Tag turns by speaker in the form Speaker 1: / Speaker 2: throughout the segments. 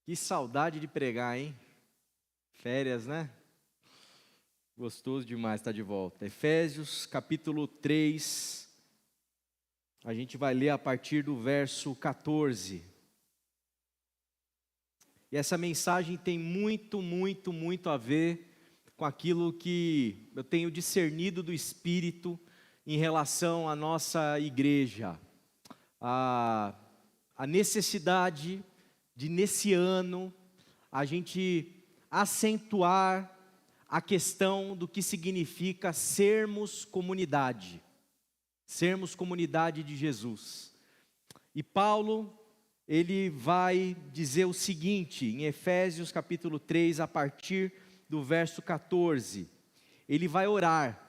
Speaker 1: Que saudade de pregar, hein? Férias, né? Gostoso demais estar de volta. Efésios capítulo 3, a gente vai ler a partir do verso 14. E essa mensagem tem muito a ver com aquilo que eu tenho discernido do Espírito em relação à nossa igreja. A necessidade de, nesse ano, a gente acentuar a questão do que significa sermos comunidade de Jesus. E Paulo, ele vai dizer o seguinte, em Efésios capítulo 3, a partir do verso 14, ele vai orar,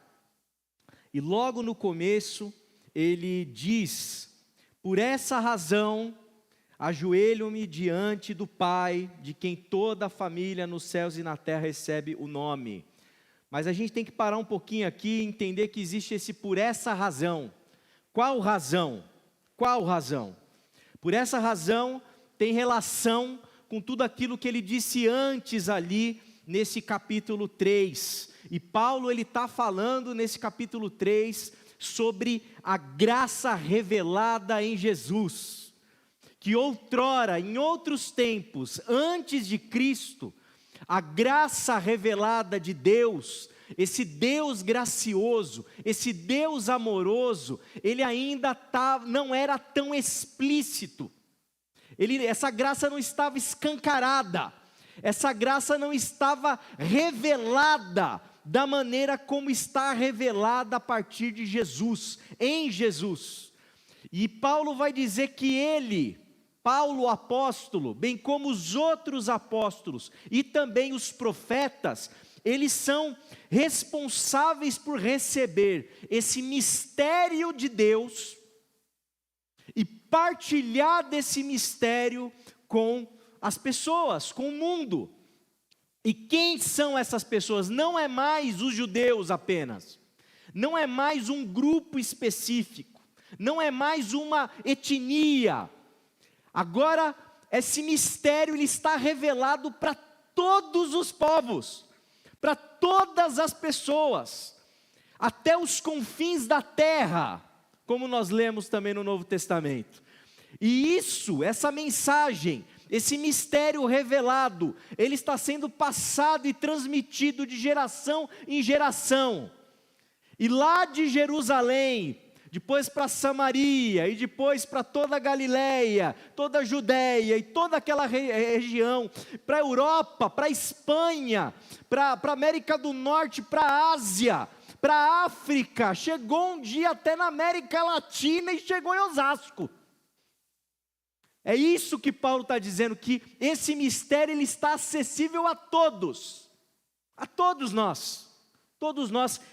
Speaker 1: e logo no começo, ele diz: por essa razão, ajoelho-me diante do Pai, de quem toda a família nos céus e na terra recebe o nome. Mas a gente tem que parar um pouquinho aqui e entender que existe esse por essa razão. Qual razão? Qual razão? Por essa razão tem relação com tudo aquilo que ele disse antes ali, nesse capítulo 3. E Paulo, ele está falando nesse capítulo 3 sobre a graça revelada em Jesus. Que outrora, em outros tempos, antes de Cristo, a graça revelada de Deus, esse Deus gracioso, esse Deus amoroso, ele ainda não era tão explícito, essa graça não estava escancarada, essa graça não estava revelada da maneira como está revelada a partir de Jesus, em Jesus. E Paulo vai dizer que ele, Paulo apóstolo, bem como os outros apóstolos e também os profetas, eles são responsáveis por receber esse mistério de Deus e partilhar desse mistério com as pessoas, com o mundo. E quem são essas pessoas? Não é mais os judeus apenas, não é mais um grupo específico, não é mais uma etnia. Agora, esse mistério ele está revelado para todos os povos, para todas as pessoas, até os confins da terra, como nós lemos também no Novo Testamento. E essa mensagem, esse mistério revelado, ele está sendo passado e transmitido de geração em geração. E lá de Jerusalém, depois para Samaria, e depois para toda a Galileia, toda a Judéia, e toda aquela região, para a Europa, para a Espanha, para a América do Norte, para a Ásia, para a África, chegou um dia até na América Latina e chegou em Osasco. É isso que Paulo está dizendo, que esse mistério ele está acessível a todos nós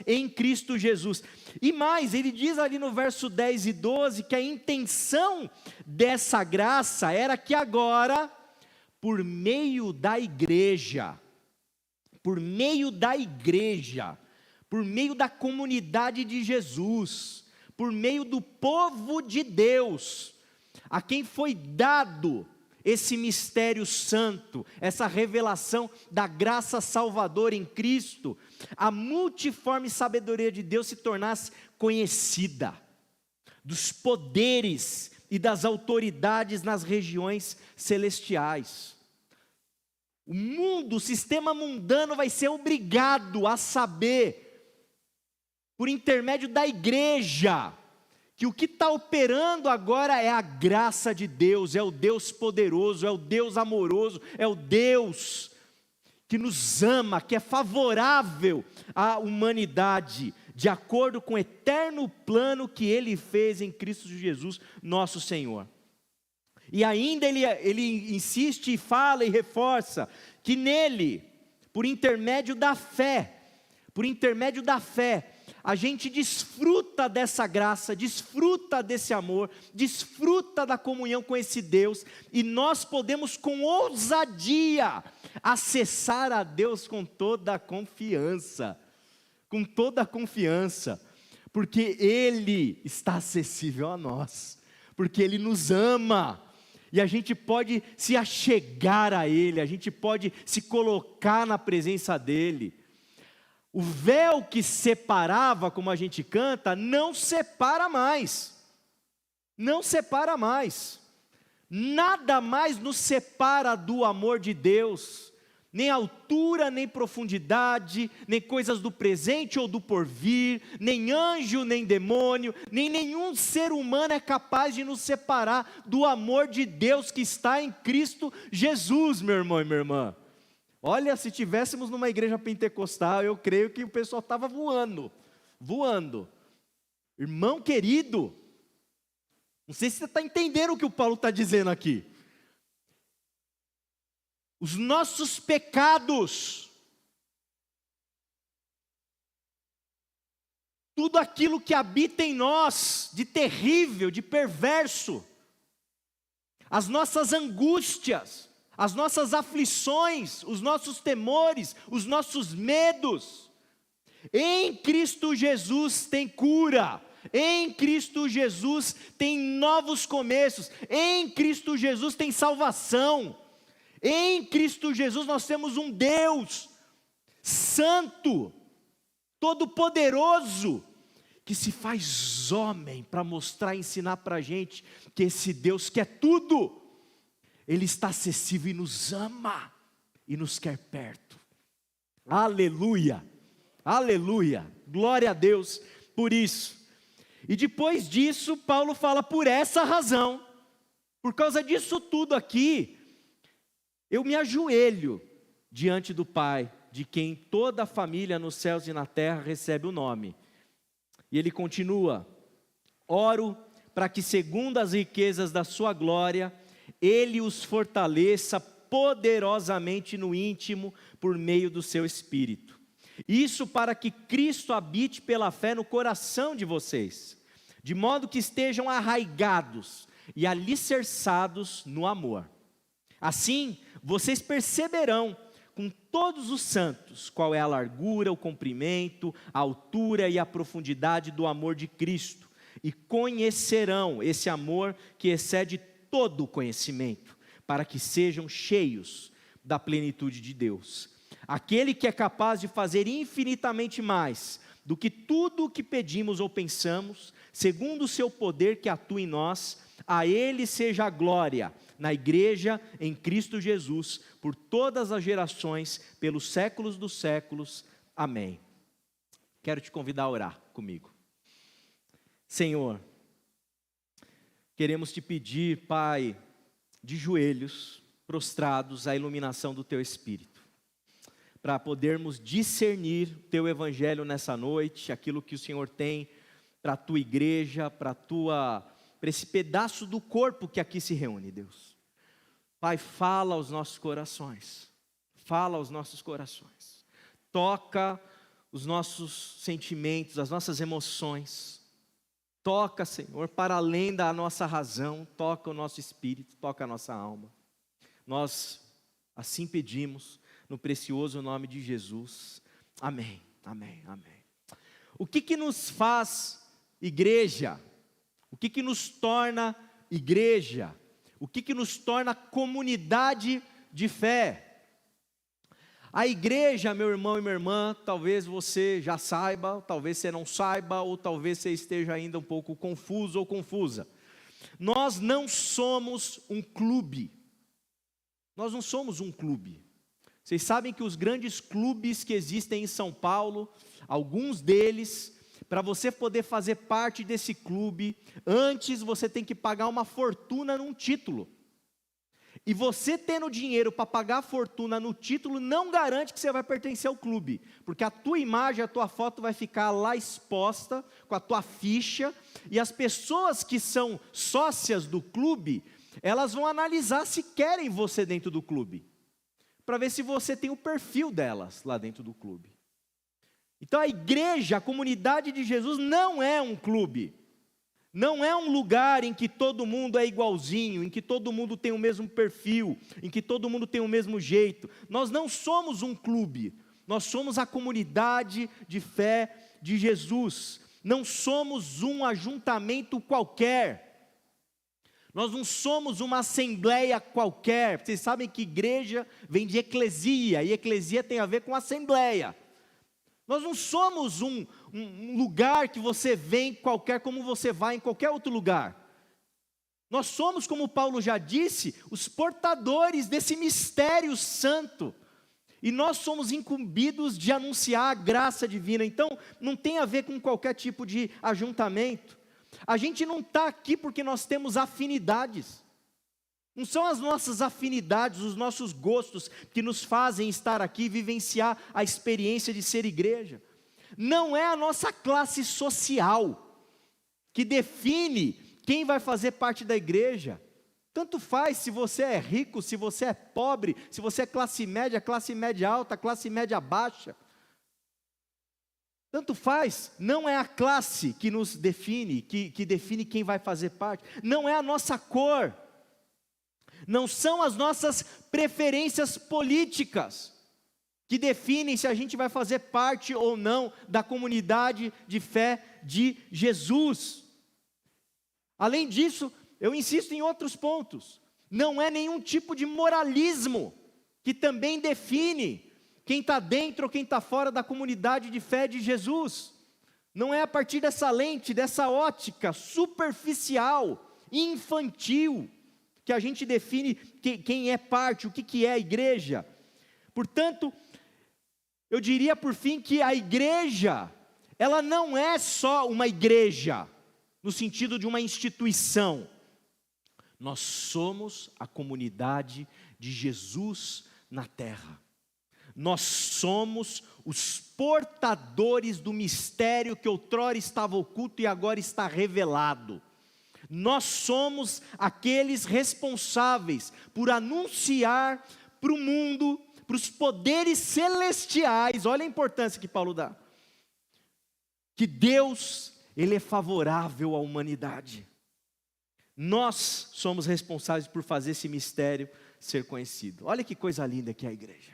Speaker 1: em Cristo Jesus. E mais, ele diz ali no verso 10 e 12, que a intenção dessa graça era que agora, por meio da igreja, por meio da comunidade de Jesus, por meio do povo de Deus, a quem foi dado esse mistério santo, essa revelação da graça salvadora em Cristo, a multiforme sabedoria de Deus se tornasse conhecida, dos poderes e das autoridades nas regiões celestiais. O mundo, o sistema mundano vai ser obrigado a saber, por intermédio da igreja, que o que está operando agora é a graça de Deus, é o Deus poderoso, é o Deus amoroso, é o Deus que nos ama, que é favorável à humanidade, de acordo com o eterno plano que Ele fez em Cristo Jesus, nosso Senhor. E ainda ele insiste e fala e reforça, que nele, por intermédio da fé, a gente desfruta dessa graça, desfruta desse amor, desfruta da comunhão com esse Deus, e nós podemos com ousadia acessar a Deus com toda a confiança, porque Ele está acessível a nós, porque Ele nos ama, e a gente pode se achegar a Ele, a gente pode se colocar na presença dEle. O véu que separava, como a gente canta, não separa mais. Não separa mais. Nada mais nos separa do amor de Deus. Nem altura, nem profundidade, nem coisas do presente ou do porvir, nem anjo, nem demônio, nem nenhum ser humano é capaz de nos separar do amor de Deus que está em Cristo Jesus, meu irmão e minha irmã. Olha, se tivéssemos numa igreja pentecostal, eu creio que o pessoal estava voando. Irmão querido, não sei se você está entendendo o que o Paulo está dizendo aqui. Os nossos pecados, tudo aquilo que habita em nós, de terrível, de perverso, as nossas angústias, as nossas aflições, os nossos temores, os nossos medos, em Cristo Jesus tem cura, em Cristo Jesus tem novos começos, em Cristo Jesus tem salvação. Em Cristo Jesus nós temos um Deus santo, todo-poderoso, que se faz homem para mostrar e ensinar para a gente que esse Deus que é tudo, Ele está acessível e nos ama, e nos quer perto. Aleluia, aleluia, glória a Deus por isso. E depois disso, Paulo fala, por essa razão, por causa disso tudo aqui, eu me ajoelho diante do Pai, de quem toda a família nos céus e na terra recebe o nome. E ele continua, oro para que segundo as riquezas da sua glória, Ele os fortaleça poderosamente no íntimo, por meio do seu Espírito. Isso para que Cristo habite pela fé no coração de vocês, de modo que estejam arraigados e alicerçados no amor. Assim, vocês perceberão com todos os santos qual é a largura, o comprimento, a altura e a profundidade do amor de Cristo, e conhecerão esse amor que excede todo o conhecimento, para que sejam cheios da plenitude de Deus. Aquele que é capaz de fazer infinitamente mais do que tudo o que pedimos ou pensamos, segundo o seu poder que atua em nós, a Ele seja a glória na igreja em Cristo Jesus, por todas as gerações, pelos séculos dos séculos. Amém. Quero te convidar a orar comigo. Senhor, queremos te pedir, Pai, de joelhos, prostrados, a iluminação do Teu Espírito, para podermos discernir o Teu Evangelho nessa noite, aquilo que o Senhor tem para a Tua igreja, para esse pedaço do corpo que aqui se reúne, Deus. Pai, fala aos nossos corações, toca os nossos sentimentos, as nossas emoções, toca, Senhor, para além da nossa razão, toca o nosso espírito, toca a nossa alma. Nós assim pedimos, no precioso nome de Jesus, amém, amém, amém. O que nos faz igreja? O que nos torna igreja? O que nos torna comunidade de fé? A igreja, meu irmão e minha irmã, talvez você já saiba, talvez você não saiba, ou talvez você esteja ainda um pouco confuso ou confusa. Nós não somos um clube. Nós não somos um clube. Vocês sabem que os grandes clubes que existem em São Paulo, alguns deles, para você poder fazer parte desse clube, antes você tem que pagar uma fortuna num título. E você tendo dinheiro para pagar a fortuna no título, não garante que você vai pertencer ao clube. Porque a tua imagem, a tua foto vai ficar lá exposta, com a tua ficha, e as pessoas que são sócias do clube, elas vão analisar se querem você dentro do clube, para ver se você tem o perfil delas lá dentro do clube. Então a igreja, a comunidade de Jesus não é um clube, não é um lugar em que todo mundo é igualzinho, em que todo mundo tem o mesmo perfil, em que todo mundo tem o mesmo jeito. Nós não somos um clube, nós somos a comunidade de fé de Jesus, não somos um ajuntamento qualquer. Nós não somos uma assembleia qualquer. Vocês sabem que igreja vem de eclesia, e eclesia tem a ver com assembleia. Nós não somos um lugar que você vem qualquer, como você vai em qualquer outro lugar. Nós somos, como Paulo já disse, os portadores desse mistério santo. E nós somos incumbidos de anunciar a graça divina. Então, não tem a ver com qualquer tipo de ajuntamento. A gente não está aqui porque nós temos afinidades. Não são as nossas afinidades, os nossos gostos que nos fazem estar aqui e vivenciar a experiência de ser igreja. Não é a nossa classe social que define quem vai fazer parte da igreja. Tanto faz se você é rico, se você é pobre, se você é classe média alta, classe média baixa. Tanto faz, não é a classe que nos define, que define quem vai fazer parte. Não é a nossa cor. Não são as nossas preferências políticas que definem se a gente vai fazer parte ou não da comunidade de fé de Jesus. Além disso, eu insisto em outros pontos. Não é nenhum tipo de moralismo que também define quem está dentro ou quem está fora da comunidade de fé de Jesus. Não é a partir dessa lente, dessa ótica superficial, infantil, que a gente define quem é parte, o que é a igreja. Portanto, eu diria por fim que a igreja, ela não é só uma igreja, no sentido de uma instituição. Nós somos a comunidade de Jesus na terra. Nós somos os portadores do mistério que outrora estava oculto e agora está revelado. Nós somos aqueles responsáveis por anunciar para o mundo, para os poderes celestiais, olha a importância que Paulo dá, que Deus, Ele é favorável à humanidade. Nós somos responsáveis por fazer esse mistério ser conhecido. Olha que coisa linda que é a igreja.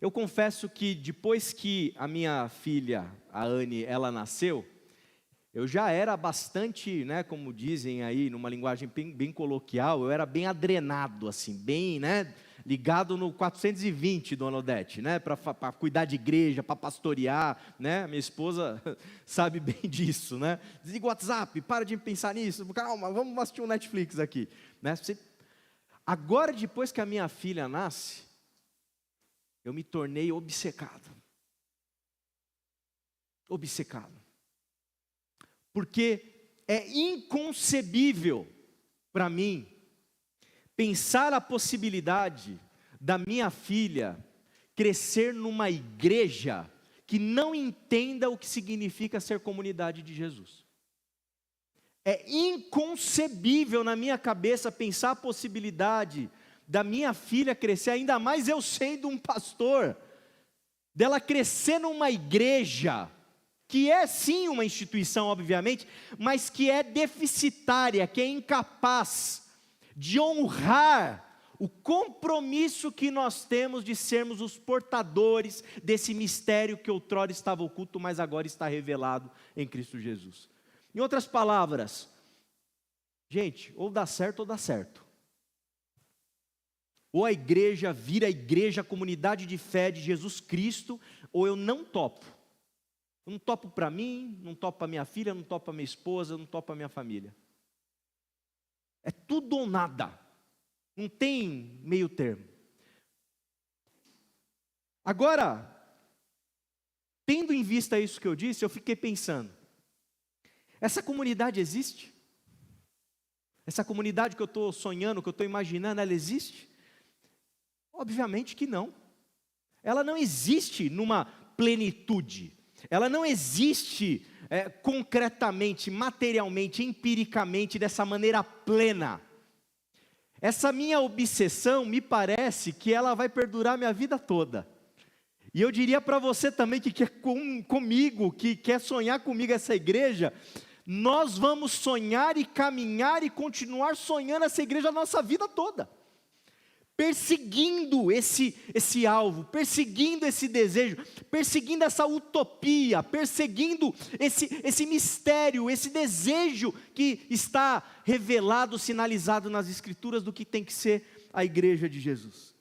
Speaker 1: Eu confesso que depois que a minha filha, a Anne, ela nasceu, eu já era bastante, como dizem aí, numa linguagem bem coloquial, eu era bem adrenado, assim, bem, ligado no 420, dona Odete, para cuidar de igreja, para pastorear, minha esposa sabe bem disso, Desliga o WhatsApp, para de pensar nisso, calma, vamos assistir um Netflix aqui, Agora, depois que a minha filha nasce, eu me tornei obcecado. Porque é inconcebível para mim pensar a possibilidade da minha filha crescer numa igreja que não entenda o que significa ser comunidade de Jesus. É inconcebível na minha cabeça pensar a possibilidade da minha filha crescer, ainda mais eu sendo um pastor, dela crescer numa igreja, que é sim uma instituição, obviamente, mas que é deficitária, que é incapaz de honrar o compromisso que nós temos de sermos os portadores desse mistério que outrora estava oculto, mas agora está revelado em Cristo Jesus. Em outras palavras, gente, ou dá certo ou dá certo. Ou a igreja vira a igreja, a comunidade de fé de Jesus Cristo, ou eu não topo. Eu não topo para mim, não topo para minha filha, não topo para minha esposa, não topo para minha família. É tudo ou nada. Não tem meio termo. Agora, tendo em vista isso que eu disse, eu fiquei pensando, essa comunidade existe? Essa comunidade que eu estou sonhando, que eu estou imaginando, ela existe? Obviamente que não. Ela não existe numa plenitude. Ela não existe concretamente, materialmente, empiricamente, dessa maneira plena. Essa minha obsessão, me parece que ela vai perdurar minha vida toda. E eu diria para você também que quer comigo, que quer sonhar comigo essa igreja, nós vamos sonhar e caminhar e continuar sonhando essa igreja a nossa vida toda. perseguindo esse alvo, perseguindo esse desejo, perseguindo essa utopia, perseguindo esse mistério, esse desejo que está revelado, sinalizado nas Escrituras do que tem que ser a igreja de Jesus.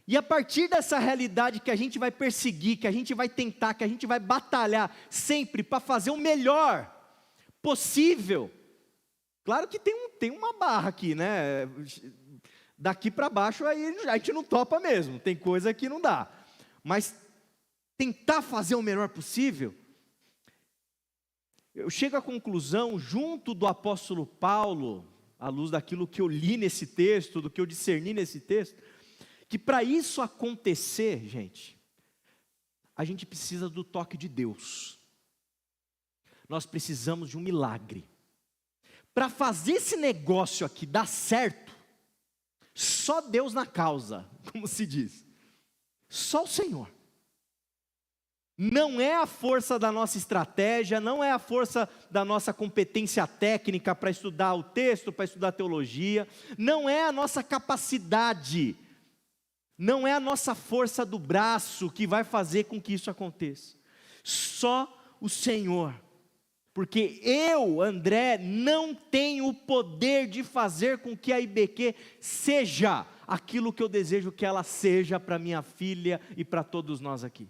Speaker 1: E a partir dessa realidade que a gente vai perseguir, que a gente vai tentar, que a gente vai batalhar sempre para fazer o melhor possível. Claro que tem uma barra aqui, né? Daqui para baixo aí a gente não topa mesmo, tem coisa que não dá. Mas tentar fazer o melhor possível. Eu chego à conclusão, junto do apóstolo Paulo, à luz daquilo que eu li nesse texto, do que eu discerni nesse texto, que para isso acontecer, gente, a gente precisa do toque de Deus. Nós precisamos de um milagre. Para fazer esse negócio aqui dar certo, só Deus na causa, como se diz. Só o Senhor. Não é a força da nossa estratégia, não é a força da nossa competência técnica para estudar o texto, para estudar teologia, não é a nossa capacidade, não é a nossa força do braço que vai fazer com que isso aconteça. Só o Senhor. Porque eu, André, não tenho o poder de fazer com que a IBQ seja aquilo que eu desejo que ela seja para minha filha e para todos nós aqui.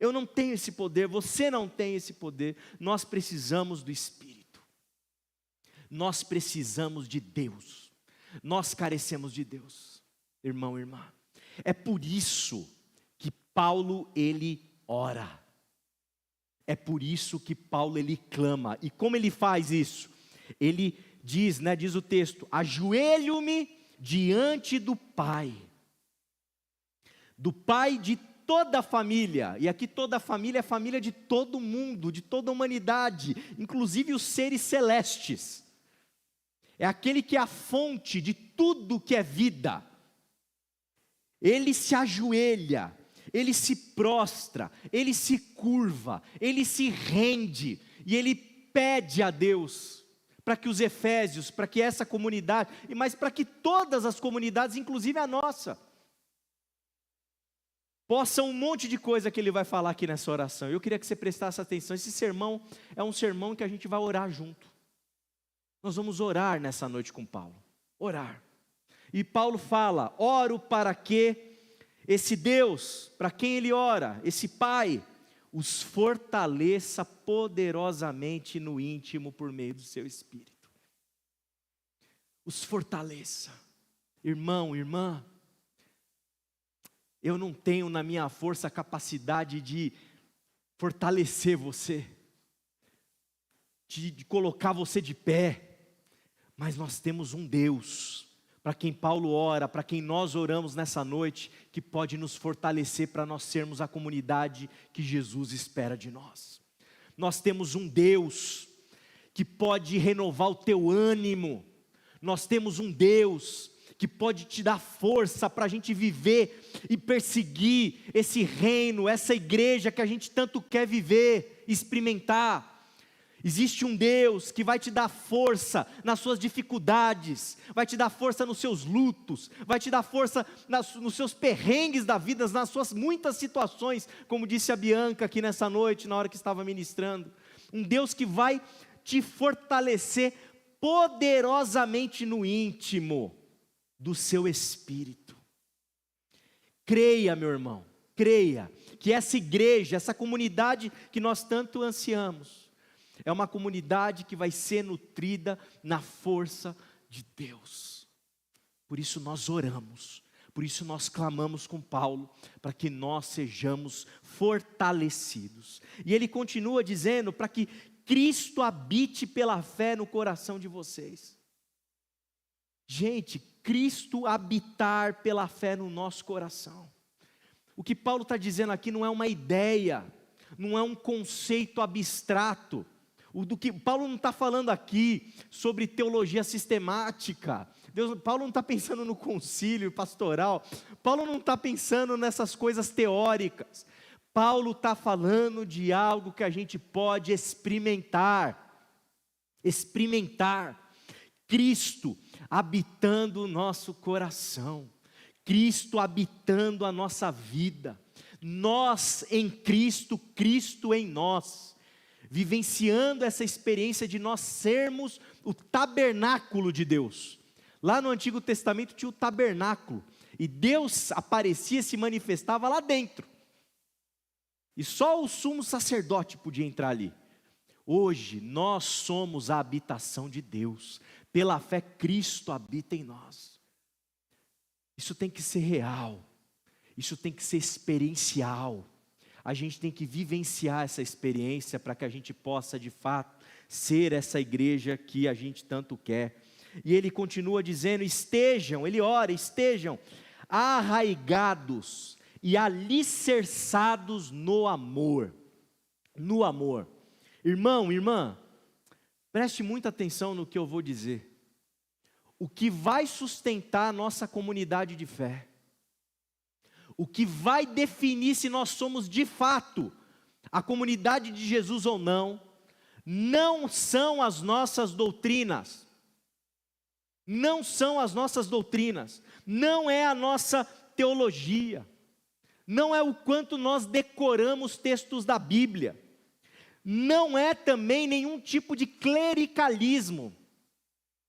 Speaker 1: Eu não tenho esse poder, você não tem esse poder. Nós precisamos do Espírito. Nós precisamos de Deus. Nós carecemos de Deus, irmão e irmã. É por isso que Paulo, ele ora. É por isso que Paulo, ele clama. E como ele faz isso? Ele diz, diz o texto, ajoelho-me diante do Pai de toda a família. E aqui toda a família é a família de todo mundo, de toda a humanidade, inclusive os seres celestes. É aquele que é a fonte de tudo que é vida. Ele se ajoelha, ele se prostra, ele se curva, ele se rende, e ele pede a Deus, para que os efésios, para que essa comunidade, mas para que todas as comunidades, inclusive a nossa, possam um monte de coisa que ele vai falar aqui nessa oração. Eu queria que você prestasse atenção, esse sermão é um sermão que a gente vai orar junto. Nós vamos orar nessa noite com Paulo, orar. E Paulo fala, oro para que esse Deus, para quem ele ora, esse Pai, os fortaleça poderosamente no íntimo por meio do seu Espírito. Os fortaleça. Irmão, irmã, eu não tenho na minha força a capacidade de fortalecer você, de colocar você de pé, mas nós temos um Deus, para quem Paulo ora, para quem nós oramos nessa noite, que pode nos fortalecer para nós sermos a comunidade que Jesus espera de nós. Nós temos um Deus que pode renovar o teu ânimo, nós temos um Deus que pode te dar força para a gente viver e perseguir esse reino, essa igreja que a gente tanto quer viver, experimentar. Existe um Deus que vai te dar força nas suas dificuldades, vai te dar força nos seus lutos, vai te dar força nos seus perrengues da vida, nas suas muitas situações, como disse a Bianca aqui nessa noite, na hora que estava ministrando. Um Deus que vai te fortalecer poderosamente no íntimo do seu espírito. Creia, meu irmão, creia, que essa igreja, essa comunidade que nós tanto ansiamos, é uma comunidade que vai ser nutrida na força de Deus. Por isso nós oramos, por isso nós clamamos com Paulo, para que nós sejamos fortalecidos. E ele continua dizendo, para que Cristo habite pela fé no coração de vocês. Gente, Cristo habitar pela fé no nosso coração. O que Paulo está dizendo aqui não é uma ideia, não é um conceito abstrato. Paulo não está falando aqui sobre teologia sistemática. Paulo não está pensando no concílio pastoral. Paulo não está pensando nessas coisas teóricas. Paulo está falando de algo que a gente pode experimentar. Experimentar. Cristo habitando o nosso coração, Cristo habitando a nossa vida, nós em Cristo, Cristo em nós, vivenciando essa experiência de nós sermos o tabernáculo de Deus. Lá no Antigo Testamento tinha o tabernáculo, e Deus aparecia, se manifestava lá dentro, e só o sumo sacerdote podia entrar ali. Hoje nós somos a habitação de Deus, pela fé Cristo habita em nós. Isso tem que ser real, isso tem que ser experiencial, a gente tem que vivenciar essa experiência para que a gente possa de fato ser essa igreja que a gente tanto quer. E ele continua dizendo, ele ora, estejam arraigados e alicerçados no amor, Irmão, irmã, preste muita atenção no que eu vou dizer. O que vai sustentar a nossa comunidade de fé, o que vai definir se nós somos de fato a comunidade de Jesus ou não, não são as nossas doutrinas, não é a nossa teologia, não é o quanto nós decoramos textos da Bíblia, não é também nenhum tipo de clericalismo.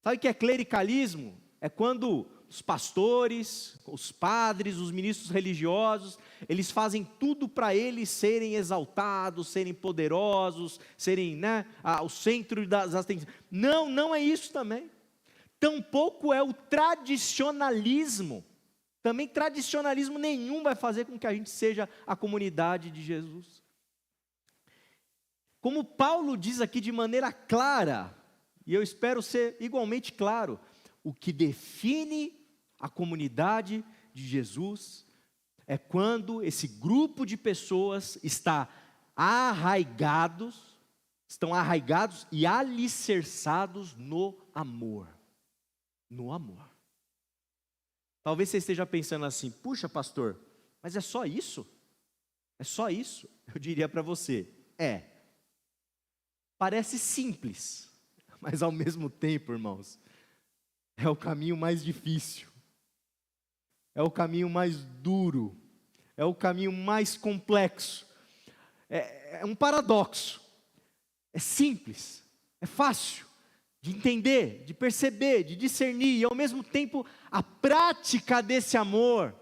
Speaker 1: Sabe o que é clericalismo? É quando os pastores, os padres, os ministros religiosos, eles fazem tudo para eles serem exaltados, serem poderosos, serem o centro das atenções. Não é isso também. Tampouco é o tradicionalismo. Também tradicionalismo nenhum vai fazer com que a gente seja a comunidade de Jesus. Como Paulo diz aqui de maneira clara, e eu espero ser igualmente claro, o que define a comunidade de Jesus é quando esse grupo de pessoas estão arraigados e alicerçados no amor. No amor. Talvez você esteja pensando assim, puxa pastor, mas é só isso? É só isso? Eu diria para você, parece simples, mas ao mesmo tempo, irmãos, é o caminho mais difícil, é o caminho mais duro, é o caminho mais complexo, é um paradoxo, é simples, é fácil de entender, de perceber, de discernir, e ao mesmo tempo a prática desse amor,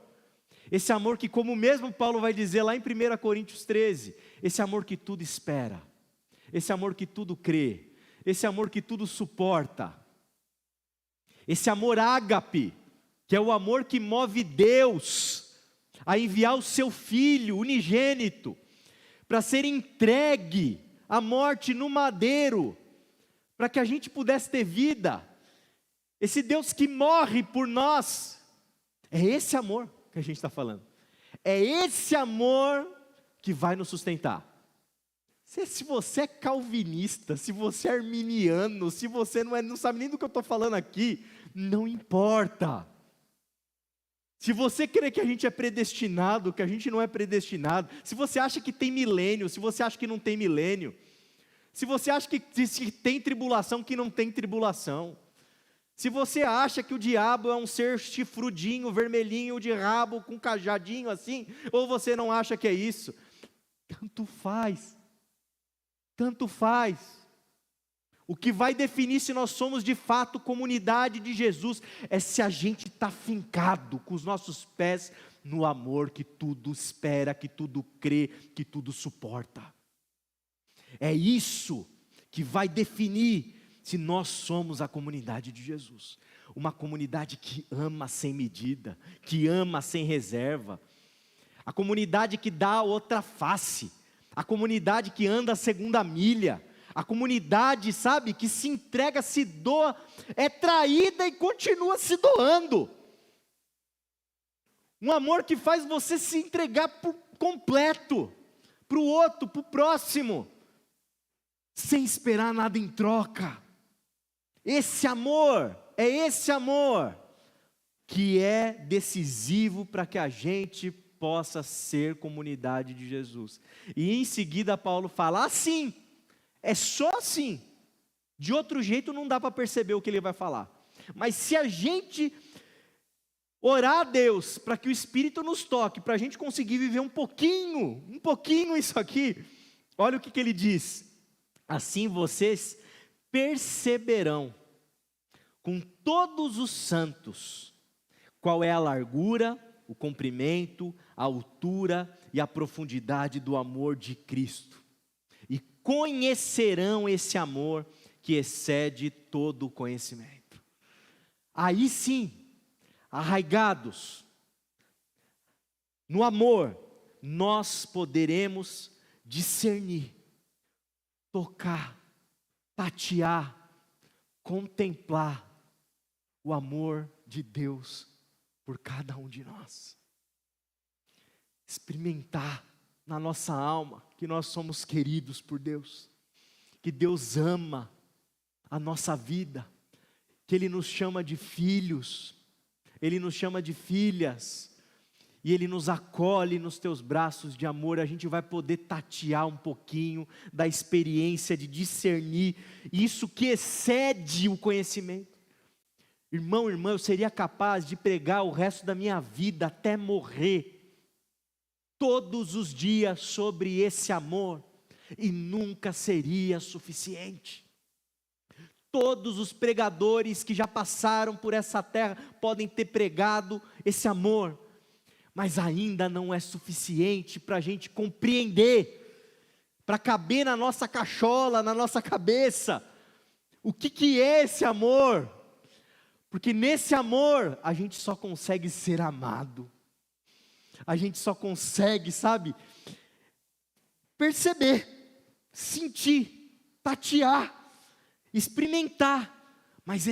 Speaker 1: esse amor que, como mesmo Paulo vai dizer lá em 1 Coríntios 13, esse amor que tudo espera, esse amor que tudo crê, esse amor que tudo suporta, esse amor ágape, que é o amor que move Deus a enviar o seu Filho unigênito, para ser entregue à morte no madeiro, para que a gente pudesse ter vida, esse Deus que morre por nós, é esse amor que a gente está falando, é esse amor que vai nos sustentar. Se você é calvinista, se você é arminiano, se você não sabe nem do que eu estou falando aqui, não importa. Se você crê que a gente é predestinado, que a gente não é predestinado, se você acha que tem milênio, se você acha que não tem milênio, se você acha que tem tribulação, que não tem tribulação, se você acha que o diabo é um ser chifrudinho, vermelhinho de rabo, com cajadinho assim, ou você não acha que é isso, tanto faz. O que vai definir se nós somos de fato comunidade de Jesus, é se a gente está fincado com os nossos pés no amor que tudo espera, que tudo crê, que tudo suporta. É isso que vai definir se nós somos a comunidade de Jesus, uma comunidade que ama sem medida, que ama sem reserva, a comunidade que dá a outra face, a comunidade que anda a segunda milha, a comunidade, sabe, que se entrega, se doa, é traída e continua se doando. Um amor que faz você se entregar por completo, para o outro, para o próximo, sem esperar nada em troca. Esse amor que é decisivo para que a gente possa ser comunidade de Jesus. E em seguida Paulo fala assim, é só assim, De outro jeito não dá para perceber o que ele vai falar. Mas se a gente orar a Deus para que o Espírito nos toque, para a gente conseguir viver um pouquinho isso aqui, olha o que ele diz: assim vocês perceberão com todos os santos qual é a largura, o comprimento, a altura e a profundidade do amor de Cristo, e conhecerão esse amor que excede todo o conhecimento. Aí sim, arraigados no amor, nós poderemos discernir, tocar, tatear, contemplar o amor de Deus por cada um de nós. Experimentar na nossa alma que nós somos queridos por Deus, que Deus ama a nossa vida, que Ele nos chama de filhos, Ele nos chama de filhas, e Ele nos acolhe nos teus braços de amor. A gente vai poder tatear um pouquinho da experiência de discernir isso que excede o conhecimento. Irmão, irmã, eu seria capaz de pregar o resto da minha vida até morrer, todos os dias sobre esse amor, e nunca seria suficiente. Todos os pregadores que já passaram por essa terra podem ter pregado esse amor, mas ainda não é suficiente para a gente compreender, para caber na nossa cachola, na nossa cabeça, o que é esse amor, porque nesse amor a gente só consegue ser amado, a gente só consegue, sabe, perceber, sentir, tatear, experimentar, mas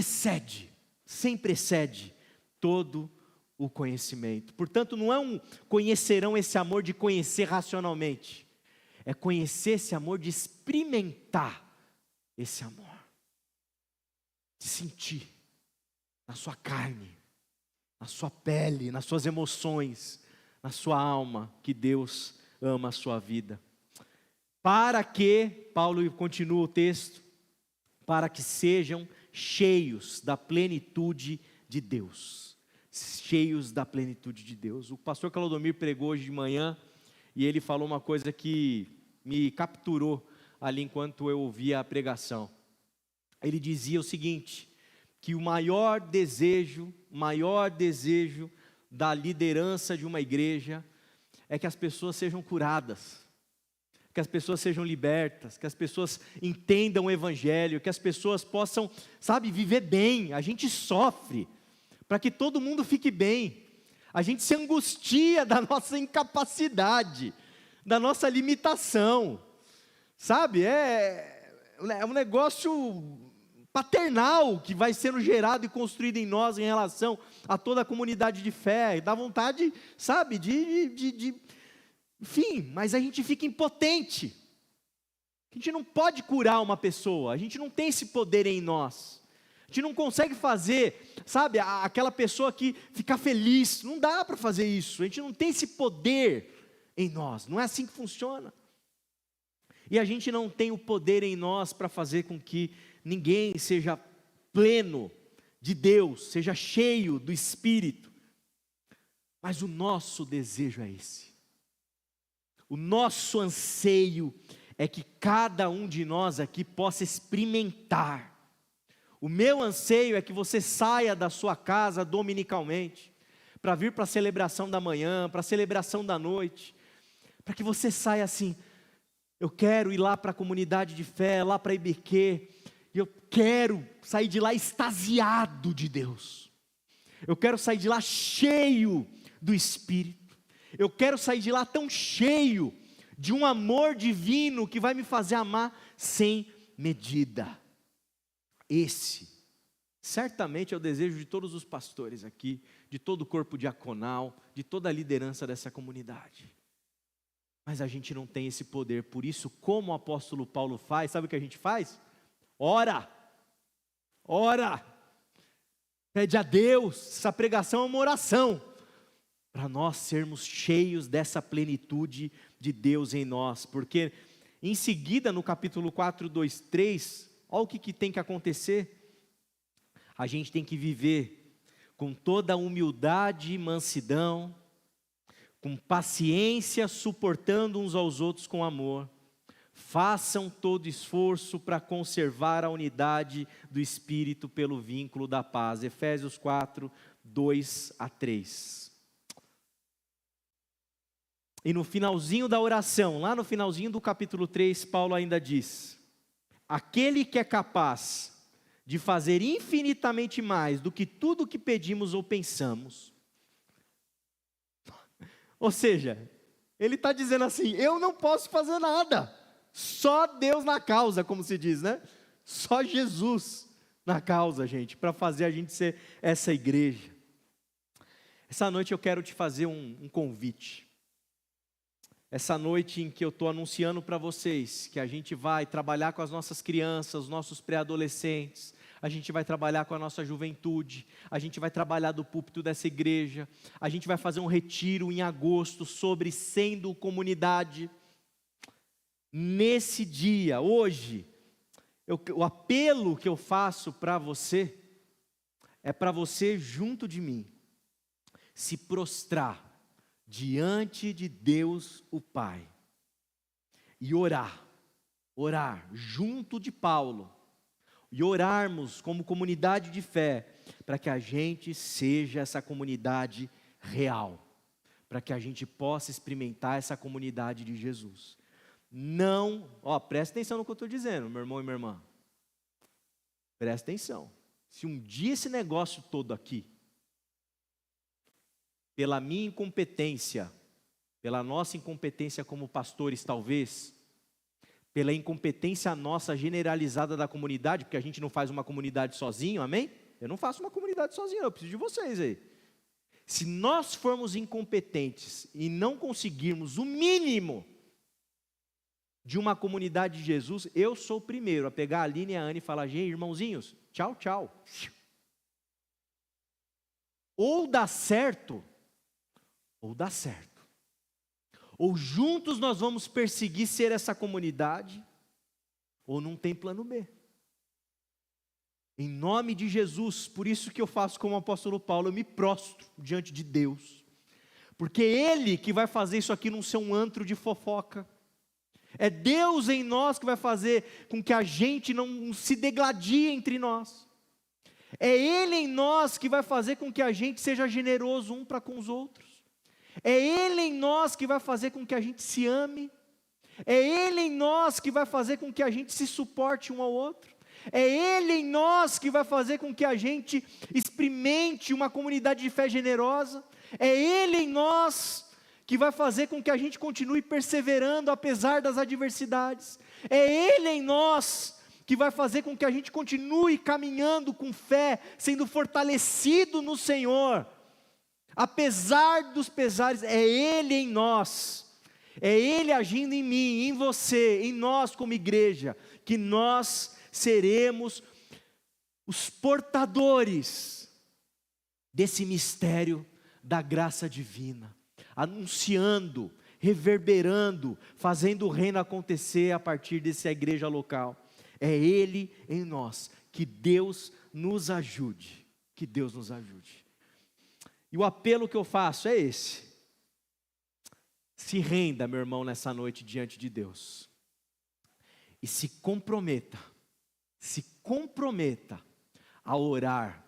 Speaker 1: sempre excede todo o conhecimento. Portanto, não é conhecerão esse amor de conhecer racionalmente, é conhecer esse amor de experimentar esse amor, de sentir na sua carne, na sua pele, nas suas emoções, na sua alma, que Deus ama a sua vida. Para que, Paulo continua o texto, para que sejam cheios da plenitude de Deus. Cheios da plenitude de Deus. O pastor Claudomir pregou hoje de manhã, e ele falou uma coisa que me capturou ali enquanto eu ouvia a pregação. Ele dizia o seguinte, que o maior desejo da liderança de uma igreja é que as pessoas sejam curadas, que as pessoas sejam libertas, que as pessoas entendam o Evangelho, que as pessoas possam, sabe, viver bem. A gente sofre para que todo mundo fique bem, a gente se angustia da nossa incapacidade, da nossa limitação, sabe, é um negócio paternal que vai sendo gerado e construído em nós em relação a toda a comunidade de fé, dá vontade, sabe, enfim, mas a gente fica impotente, a gente não pode curar uma pessoa, a gente não tem esse poder em nós, a gente não consegue fazer, sabe, aquela pessoa que ficar feliz, não dá para fazer isso, a gente não tem esse poder em nós, não é assim que funciona, e a gente não tem o poder em nós para fazer com que ninguém seja pleno de Deus, seja cheio do Espírito, mas o nosso desejo é esse. O nosso anseio é que cada um de nós aqui possa experimentar. O meu anseio é que você saia da sua casa dominicalmente, para vir para a celebração da manhã, para a celebração da noite, para que você saia assim, eu quero ir lá para a comunidade de fé, lá para a IBQ, e eu quero sair de lá extasiado de Deus, eu quero sair de lá cheio do Espírito, eu quero sair de lá tão cheio de um amor divino que vai me fazer amar sem medida. Esse, certamente é o desejo de todos os pastores aqui, de todo o corpo diaconal, de toda a liderança dessa comunidade. Mas a gente não tem esse poder, por isso, como o apóstolo Paulo faz, sabe o que a gente faz? Ora, pede a Deus, essa pregação é uma oração, para nós sermos cheios dessa plenitude de Deus em nós, porque em seguida no capítulo 4, 2, 3, olha o que tem que acontecer. A gente tem que viver com toda a humildade e mansidão, com paciência, suportando uns aos outros com amor. Façam todo esforço para conservar a unidade do Espírito pelo vínculo da paz. Efésios 4, 2-3. E no finalzinho da oração, lá no finalzinho do capítulo 3, Paulo ainda diz: aquele que é capaz de fazer infinitamente mais do que tudo o que pedimos ou pensamos. Ou seja, ele está dizendo assim: eu não posso fazer nada, só Deus na causa, como se diz, né? Só Jesus na causa, gente, para fazer a gente ser essa igreja. Essa noite eu quero te fazer um convite. Essa noite em que eu estou anunciando para vocês que a gente vai trabalhar com as nossas crianças, os nossos pré-adolescentes, a gente vai trabalhar com a nossa juventude, a gente vai trabalhar do púlpito dessa igreja, a gente vai fazer um retiro em agosto sobre sendo comunidade. Nesse dia, hoje, o apelo que eu faço para você, é para você junto de mim, se prostrar diante de Deus o Pai, e orar junto de Paulo, e orarmos como comunidade de fé, para que a gente seja essa comunidade real, para que a gente possa experimentar essa comunidade de Jesus. Não, presta atenção no que eu estou dizendo, meu irmão e minha irmã, presta atenção. Se um dia esse negócio todo aqui, pela minha incompetência, pela nossa incompetência como pastores talvez, pela incompetência nossa generalizada da comunidade, porque a gente não faz uma comunidade sozinho, amém? Eu não faço uma comunidade sozinho, eu preciso de vocês aí. Se nós formos incompetentes e não conseguirmos o mínimo de uma comunidade de Jesus, eu sou o primeiro a pegar a Aline e a Anne e falar: gente, irmãozinhos, tchau, tchau. Ou dá certo, ou dá certo. Ou juntos nós vamos perseguir ser essa comunidade, ou não tem plano B. Em nome de Jesus, por isso que eu faço como o apóstolo Paulo, eu me prostro diante de Deus. Porque é Ele que vai fazer isso aqui não ser um antro de fofoca. É Deus em nós que vai fazer com que a gente não se degladie entre nós. É Ele em nós que vai fazer com que a gente seja generoso um para com os outros. É Ele em nós que vai fazer com que a gente se ame. É Ele em nós que vai fazer com que a gente se suporte um ao outro. É Ele em nós que vai fazer com que a gente experimente uma comunidade de fé generosa. É Ele em nós que vai fazer com que a gente continue perseverando apesar das adversidades. É Ele em nós que vai fazer com que a gente continue caminhando com fé, sendo fortalecido no Senhor. Apesar dos pesares, é Ele em nós, é Ele agindo em mim, em você, em nós como igreja, que nós seremos os portadores desse mistério da graça divina, anunciando, reverberando, fazendo o reino acontecer a partir dessa igreja local. É Ele em nós, que Deus nos ajude, que Deus nos ajude. E o apelo que eu faço é esse: se renda, meu irmão, nessa noite diante de Deus, e se comprometa a orar,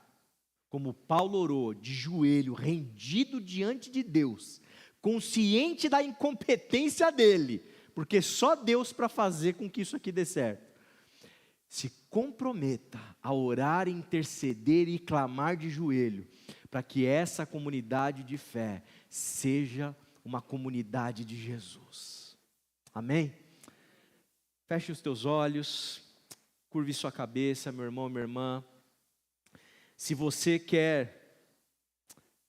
Speaker 1: como Paulo orou, de joelho, rendido diante de Deus, consciente da incompetência dele, porque só Deus para fazer com que isso aqui dê certo. Se comprometa a orar, interceder e clamar de joelho, para que essa comunidade de fé seja uma comunidade de Jesus. Amém? Feche os teus olhos, curve sua cabeça, meu irmão, minha irmã. Se você quer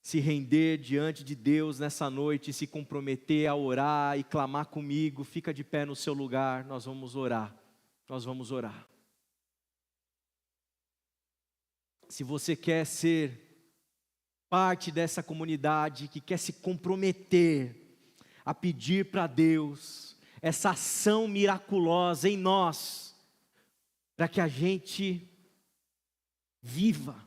Speaker 1: se render diante de Deus nessa noite, se comprometer a orar e clamar comigo, fica de pé no seu lugar, nós vamos orar. Se você quer ser parte dessa comunidade, que quer se comprometer a pedir para Deus essa ação miraculosa em nós, para que a gente viva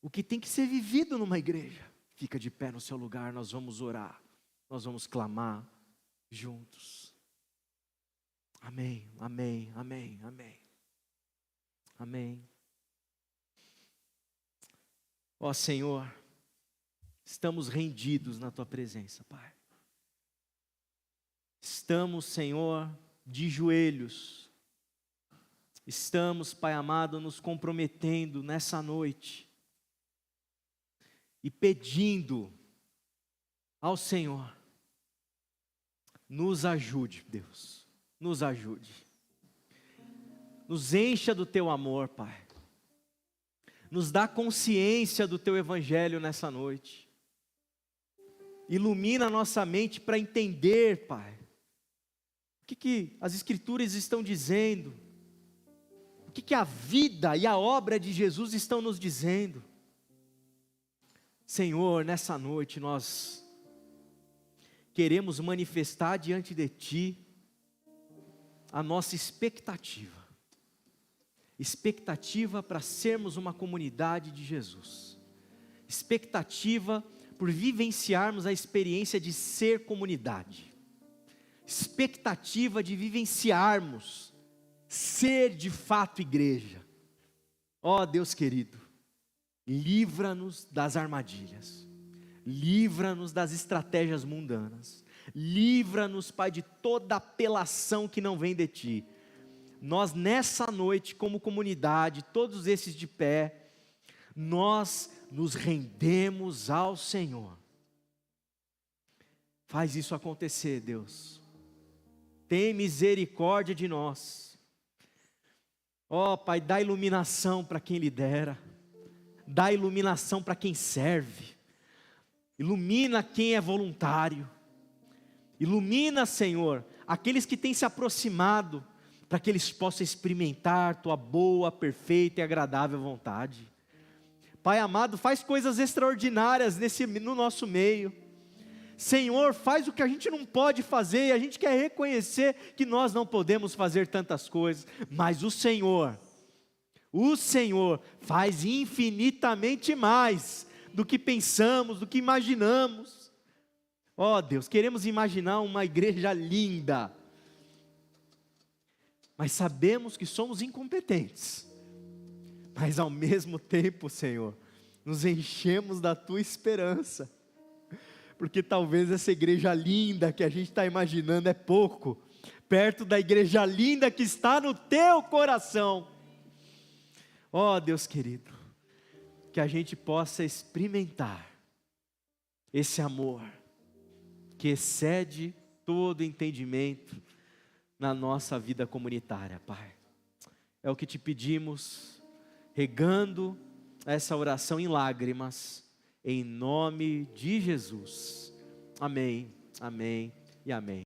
Speaker 1: o que tem que ser vivido numa igreja. Fica de pé no seu lugar, nós vamos orar, nós vamos clamar juntos. Amém, amém, amém, amém. Amém. Ó Senhor, estamos rendidos na Tua presença, Pai. Estamos, Senhor, de joelhos. Estamos, Pai amado, nos comprometendo nessa noite e pedindo ao Senhor, nos ajude, Deus, nos ajude. Nos encha do Teu amor, Pai. Nos dá consciência do Teu Evangelho nessa noite. Ilumina a nossa mente para entender, Pai, o que as Escrituras estão dizendo, o que a vida e a obra de Jesus estão nos dizendo. Senhor, nessa noite nós queremos manifestar diante de Ti a nossa expectativa para sermos uma comunidade de Jesus, expectativa por vivenciarmos a experiência de ser comunidade, expectativa de vivenciarmos ser de fato igreja. Ó Deus querido, livra-nos das armadilhas, livra-nos das estratégias mundanas, livra-nos, Pai, de toda apelação que não vem de Ti. Nós nessa noite, como comunidade, todos esses de pé, nós nos rendemos ao Senhor. Faz isso acontecer, Deus. Tem misericórdia de nós. Ó Pai, dá iluminação para quem lidera, dá iluminação para quem serve, ilumina quem é voluntário, ilumina, Senhor, aqueles que têm se aproximado, para que eles possam experimentar Tua boa, perfeita e agradável vontade. Pai amado, faz coisas extraordinárias no nosso meio. Senhor, faz o que a gente não pode fazer, e a gente quer reconhecer que nós não podemos fazer tantas coisas, mas o Senhor faz infinitamente mais do que pensamos, do que imaginamos. Ó Deus, queremos imaginar uma igreja linda, mas sabemos que somos incompetentes, mas ao mesmo tempo, Senhor, nos enchemos da Tua esperança, porque talvez essa igreja linda que a gente está imaginando é pouco, perto da igreja linda que está no Teu coração. Ó Deus querido, que a gente possa experimentar esse amor, que excede todo entendimento, na nossa vida comunitária, Pai. É o que Te pedimos, regando essa oração em lágrimas, em nome de Jesus. Amém, amém e amém.